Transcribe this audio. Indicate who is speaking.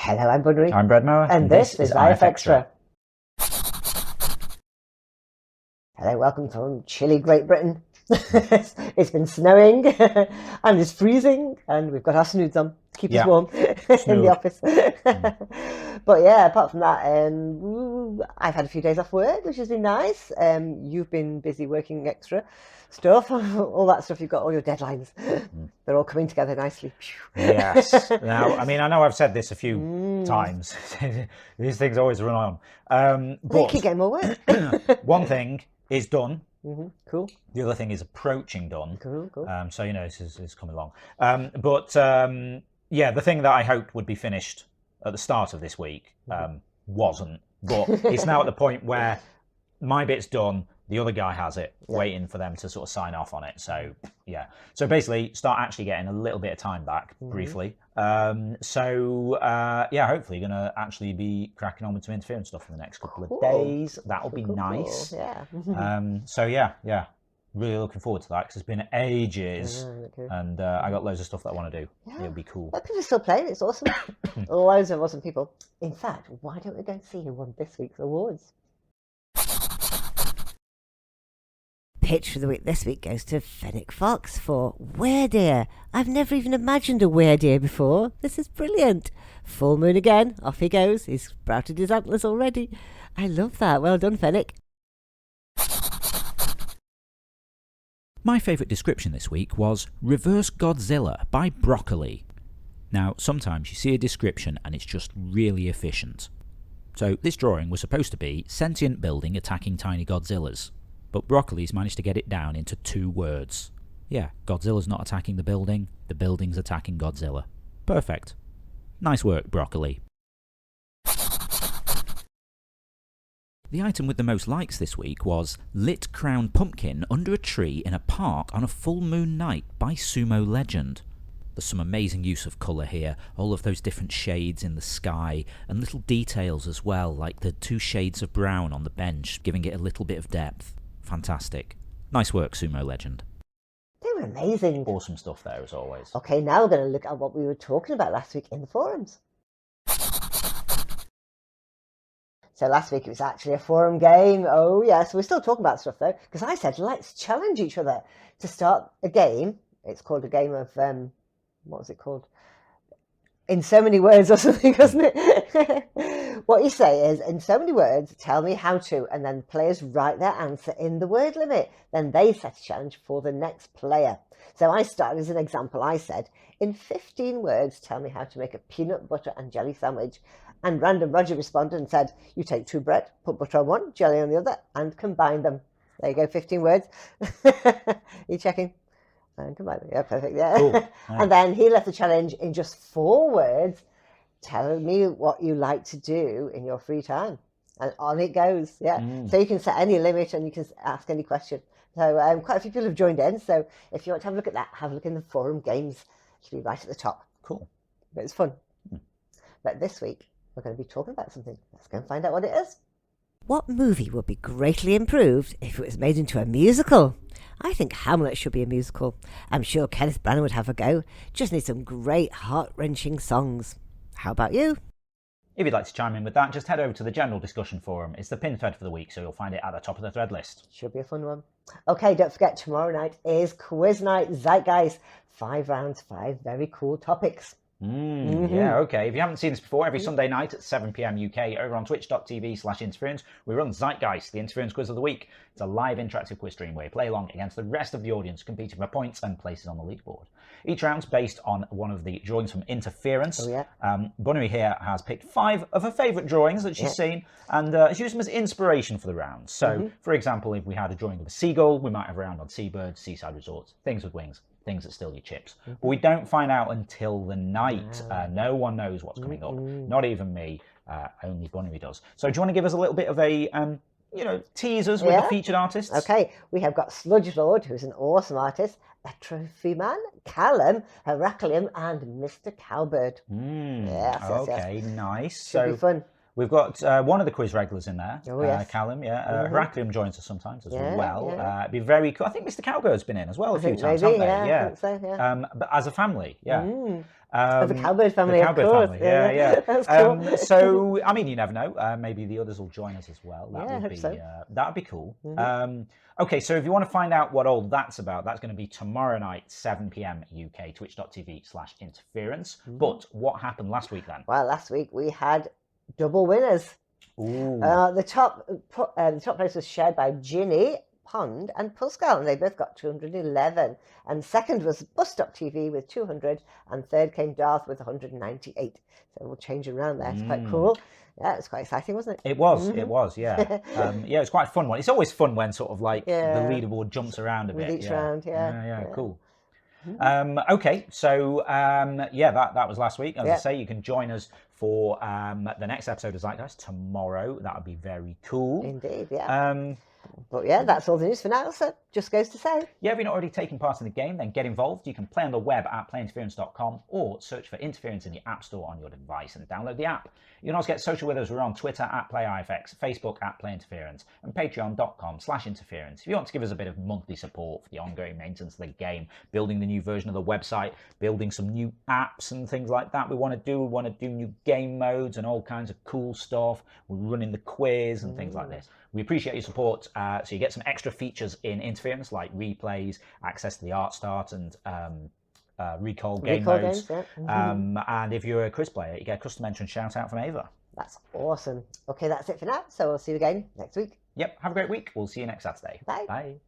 Speaker 1: Hello, I'm Bunnery.
Speaker 2: I'm Brad Mower.
Speaker 1: And this is IFXtra. Hello, welcome from chilly Great Britain. It's been snowing and it's freezing and we've got our snoods on to keep us warm in the office. But yeah, apart from that, I've had a few days off work, which has been nice. You've been busy working extra stuff, all that stuff. You've got all your deadlines. They're all coming together nicely.
Speaker 2: Yes. Now, I mean, I know I've said this a few times. These things always run on.
Speaker 1: But you keep getting more work.
Speaker 2: One thing is done.
Speaker 1: Cool.
Speaker 2: The other thing is approaching done.
Speaker 1: Cool.
Speaker 2: So, you know, this is coming along. Yeah, the thing that I hoped would be finished at the start of this week wasn't. But it's now at the point where my bit's done, the other guy has it, waiting for them to sort of sign off on it. So, yeah. So basically, start actually getting a little bit of time back, briefly. Yeah, hopefully going to actually be cracking on with some interference stuff in the next couple of days. That'll be nice.
Speaker 1: Yeah.
Speaker 2: So, yeah. Really looking forward to that because it's been ages and I got loads of stuff that I want to do. Yeah. It'll be cool.
Speaker 1: But people are still playing. It's awesome. Loads of awesome people. In fact, why don't we go and see who won this week's awards? Pitch for the week this week goes to Fennec Fox for Weird Ear. I've never even imagined a weird ear before. This is brilliant. Full moon again. Off he goes. He's sprouted his antlers already. I love that. Well done, Fennec.
Speaker 3: My favourite description this week was Reverse Godzilla by Broccoli. Now, sometimes you see a description and it's just really efficient. So this drawing was supposed to be sentient building attacking tiny Godzillas. But Broccoli's managed to get it down into 2 words. Yeah, Godzilla's not attacking the building's attacking Godzilla. Perfect. Nice work, Broccoli. The item with the most likes this week was Lit Crown Pumpkin Under a Tree in a Park on a Full Moon Night by Sumo Legend. There's some amazing use of colour here, all of those different shades in the sky, and little details as well, like the 2 shades of brown on the bench, giving it a little bit of depth. Fantastic. Nice work, Sumo Legend.
Speaker 1: They were amazing.
Speaker 2: Awesome stuff there, as always.
Speaker 1: Okay, now we're going to look at what we were talking about last week in the forums. So last week it was actually a forum game. Oh yes, we're still talking about stuff though, because I said let's challenge each other to start a game. It's called a game of, what was it called? In so many words or something, wasn't it? What you say is, in so many words, tell me how to, and then players write their answer in the word limit. Then they set a challenge for the next player. So I started as an example. I said, in 15 words, tell me how to make a peanut butter and jelly sandwich. And Random Roger responded and said, you take 2 bread, put butter on one, jelly on the other, and combine them. There you go, 15 words. You checking? And combine them. Yeah, perfect. Yeah. Cool. Yeah. And then he left the challenge in just 4 words. Tell me what you like to do in your free time. And on it goes. Yeah. So you can set any limit and you can ask any question. So quite a few people have joined in. So if you want to have a look at that, have a look in the forum games. It'll be right at the top.
Speaker 2: Cool.
Speaker 1: But it's fun. But this week, we're going to be talking about something. Let's go and find out what it is. What movie would be greatly improved if it was made into a musical? I think Hamlet should be a musical. I'm sure Kenneth Branagh would have a go. Just need some great heart-wrenching songs. How about you?
Speaker 2: If you'd like to chime in with that, just head over to the general discussion forum. It's the pinned thread for the week, so you'll find it at the top of the thread list.
Speaker 1: Should be a fun one. Okay, don't forget, tomorrow night is quiz night, Zeitgeist. 5 rounds, 5 very cool topics.
Speaker 2: Yeah, okay. If you haven't seen this before, every Sunday night at 7 PM UK over on twitch.tv/interference, we run Zeitgeist, the interference quiz of the week. It's a live interactive quiz stream where you play along against the rest of the audience, competing for points and places on the leaderboard. Each round's based on one of the drawings from Interference. Bunnery here has picked 5 of her favourite drawings that she's seen, and she used them as inspiration for the round. So, for example, if we had a drawing of a seagull, we might have a round on seabirds, seaside resorts, things with wings. Things that steal your chips. But we don't find out until the night. No one knows what's coming up. Not even me. Only Bunnery does. So do you want to give us a little bit of a, teasers with the featured artists?
Speaker 1: Okay. We have got Sludge Lord, who's an awesome artist, a Trophy Man, Callum, Heraclium, and Mr. Cowbird.
Speaker 2: Yes, nice.
Speaker 1: Should be fun.
Speaker 2: We've got one of the quiz regulars in there,
Speaker 1: Oh, yes.
Speaker 2: Callum, Heraclium joins us sometimes as well.
Speaker 1: Yeah.
Speaker 2: It'd be very cool. I think Mr. Cowbird's been in as well a few times,
Speaker 1: maybe,
Speaker 2: haven't they?
Speaker 1: I think so, yeah.
Speaker 2: But as a family, yeah.
Speaker 1: The Cowbird family,
Speaker 2: the Cowbird
Speaker 1: of course.
Speaker 2: family, yeah.
Speaker 1: That's cool.
Speaker 2: So, I mean, you never know. Maybe the others will join us as well. That
Speaker 1: I
Speaker 2: would
Speaker 1: hope
Speaker 2: be
Speaker 1: so.
Speaker 2: that would be cool. Okay, so if you want to find out what all that's about, that's going to be tomorrow night, 7 p.m. UK, twitch.tv/interference. But what happened last week then?
Speaker 1: Well, last week we had double winners.
Speaker 2: Ooh.
Speaker 1: The top place was shared by Ginny, Pond, and Pascal, and they both got 211. And second was Bus.tv with 200, and third came Darth with 198. So we'll change around there. It's quite cool. Yeah, it's quite exciting, wasn't it?
Speaker 2: It was, yeah. Yeah, it's quite a fun one. It's always fun when sort of like the leaderboard jumps around a bit.
Speaker 1: With each round,
Speaker 2: Yeah, cool. Okay, so that was last week. As I say, you can join us for the next episode of Zeitgeist tomorrow. That would be very cool.
Speaker 1: Indeed, yeah. But yeah, that's all the news for now, so just goes to say.
Speaker 2: Yeah, if you're not already taking part in the game, then get involved. You can play on the web at playinterference.com or search for Interference in the App Store on your device and download the app. You can also get social with us. We're on Twitter at PlayIFX, Facebook at PlayInterference, and patreon.com/interference. If you want to give us a bit of monthly support for the ongoing maintenance of the game, building the new version of the website, building some new apps and things like that we want to do new game modes and all kinds of cool stuff. We're running the quiz and things like this. We appreciate your support. So you get some extra features in Interference like replays, access to the art start and recall game modes.
Speaker 1: Games, yeah.
Speaker 2: And if you're a quiz player, you get a custom mention shout out from Ava.
Speaker 1: That's awesome. Okay, that's it for now. So we'll see you again next week.
Speaker 2: Yep, have a great week. We'll see you next Saturday.
Speaker 1: Bye.
Speaker 2: Bye.